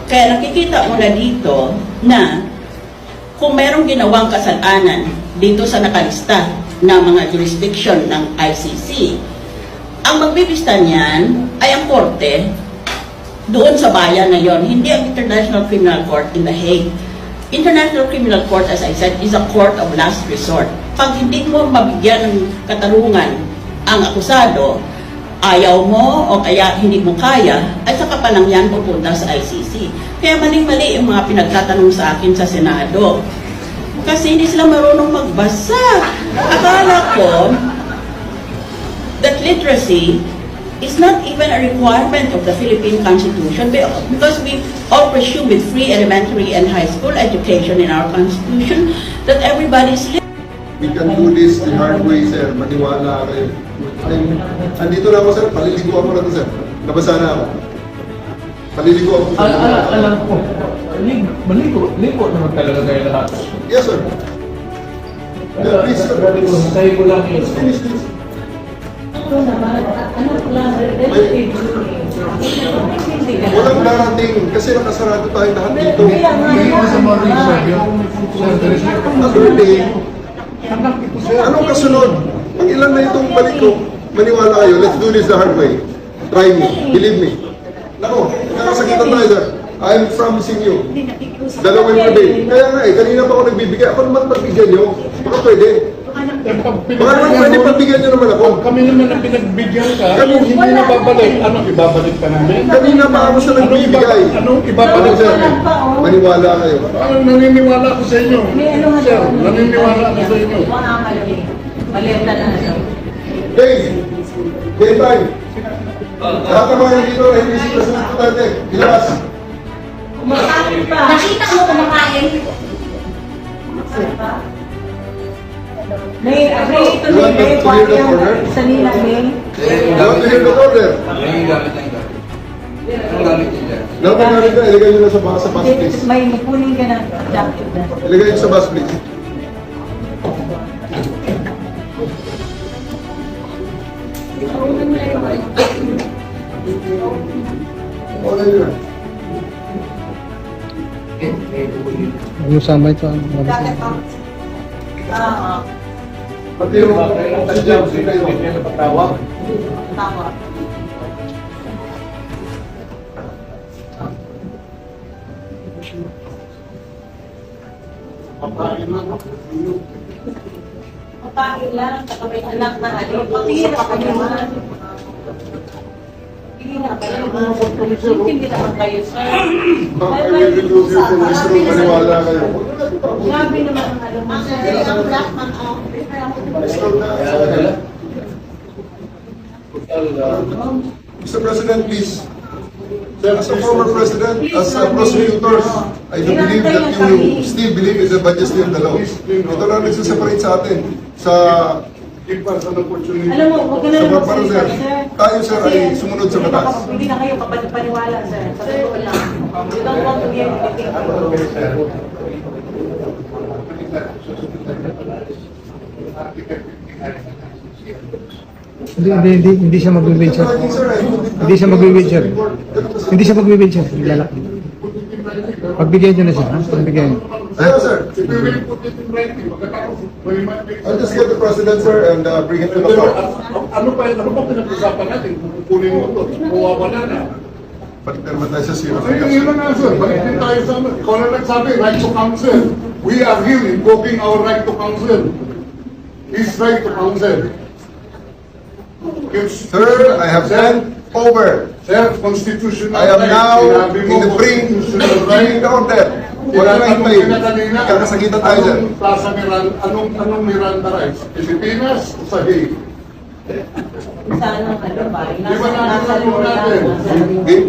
Kaya nakikita mo na dito na kung merong ginawang kasalanan dito sa nakalista na mga jurisdiction ng ICC, ang magbibista niyan ay ang korte doon sa bayan na yon, hindi ang International Criminal Court in The Hague. International Criminal Court, as I said, is a court of last resort. Pag hindi mo mabigyan ng katarungan ang akusado, ayaw mo o kaya hindi mo kaya, ay saka pa lang yan pupunta sa ICC. Kaya maling-mali yung mga pinagtatanong sa akin sa Senado. Kasi hindi sila marunong magbasa. Akala ko that literacy is not even a requirement of the Philippine Constitution because we all presume with free elementary and high school education in our Constitution that everybody is literate. We can do this the hard way, sir. Maniwala kayo. Andito na ako, sir. Paliligo ako na to, sir. Nabasa na ako. Paliligo ako. Alam ko. Maligo naman talaga kayo lahat. Yes, sir. Please, sir. Tayo ko lang yun. Finish this. Walang darating kasi nakasarado tayo lahat dito. Hindi ko sa mga research yun. Other day, anong kasunod? Pag ilan na itong balik ko, maniwala kayo, let's do this the hard way. Try me, believe me. Nako, nakasakitan tayo, sir. I'm promising you. Dalawin prevail. Kaya nga kanina pa ako nagbibigay. Ako naman pagbigyan nyo. Baka pwede. Baka naman pwede pagbigyan nyo naman ako. Kami naman ang pinagbigyan ka, hindi na babalik. Anong ibabalik ka namin? Kanina pa ako sa nagbibigay. Anong ibabalik sa amin? Maniwala kayo. Naniniwala ako sa inyo. Sir, naniniwala ako sa inyo. Maleta na siya. Dave, game time. Lahat ng mga dito, hindi si President Duterte. Ilabas. Kumakain pa. Nakita mo kumakain? May ito ni May Party yung isa nila May. You want to hear the order? Yung gamit na yung gamit. Yung gamit niya. Lahat ng gamit na, ilagay nyo na sa bus, please. May kunin ka na jacket na. Ilagay nyo sa bus, please. Okay na. Yung sama ito. Pati yung si James, kayo. Tawag. Tama. Pagkain lang, saka may anak na ano. Pagkira ka naman. Hindi na kayo mga opportunity. Hindi naman kayo, sir. I will remove you from this room, maniwala kayo. Grabe naman ang alam mo, sir. Ang black man out. Mr. President, please. As a former president, as a prosecutors, I do believe that you still believe in the majesty of the law. Ito lang nagsaseparate sa atin sa equals and opportunity. Alam mo, huwag ka na Sa naman para, sir. Tayo, sir, ay sumunod sa batas. Hindi na kayo paniwala, sir. Sa totoo lang. You don't want to be anything. Hindi siya mag-wheelchair. Hindi siya mag-wheelchair. Hindi siya mag-wheelchair. Lalaki. Pagbigyan niyo na siya. Pagbigyan niyo. Sir, sir. I'll just get the president, sir, and bring it to the floor. Ano pa pinag-usapan natin? Kukunin mo ito. Mawawala na. Balik naman tayo sa zero. Ay, yun na nga, sir. Balik din tayo sa ano. Ikaw na nagsabi, right to counsel. We are here invoking our right to counsel. His right to counsel. Sir, I have sent over. Sir, constitutional I am right. now Sinabi in mo, the bring constitutional right. the order. Wala na hintayin. Kakasakitan tayo dyan. Anong Plaza Miranda, anong Miranda rights? Pilipinas o sa Hague? Sana ano ba? Di ba nasa natin? Okay?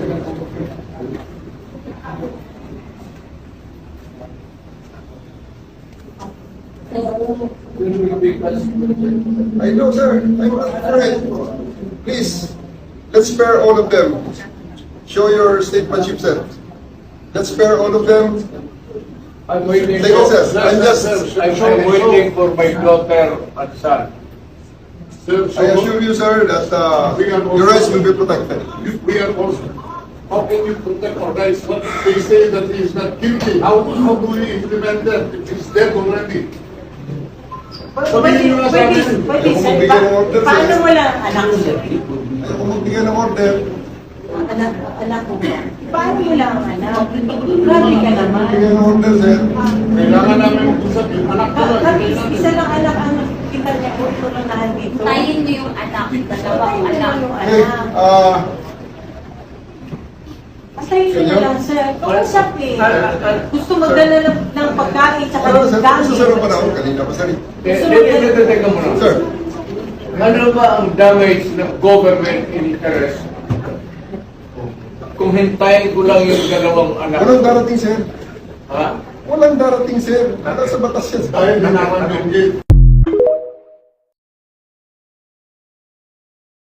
I know, sir. I'm not afraid. Please, let's spare all of them. Show your statesmanship, sir. Let's spare all of them. I'm waiting. Take it, sir. I'm waiting for my daughter and son. Sir, I assure you, sir, that your rights will be protected. We are also. How can you protect or guys? What they say that he is not guilty? How do we implement that if he's dead already? Sabihin nyo na sa amin. Pwede, Kung sir. magbigay ng order, sir. Paano mo lang anak, sir? Ayaw ko magbigay ng order. Anak mo ba? Paano mo lang anak? Grabe ka naman. Magbigay ng order, sir. Kailangan namin mag-usap yung anak ko lang. Isa lang anak ang kita niya po ito lang nandito. Tayin mo yung anak, dalawang anak. Okay, Pasayin mo lang, sir. Kausap eh. Gusto magdala ng pagkain sa ano, sir? gamit. Gusto sa panahon kanina pa, sir. Teka muna. Sir, Ano ba ang damage ng government interest? Kung hintayin ko lang yung dalawang anak. walang darating, sir. Ha? Walang darating, sir. Nasa batas yan. Dahil nanaman yung gate.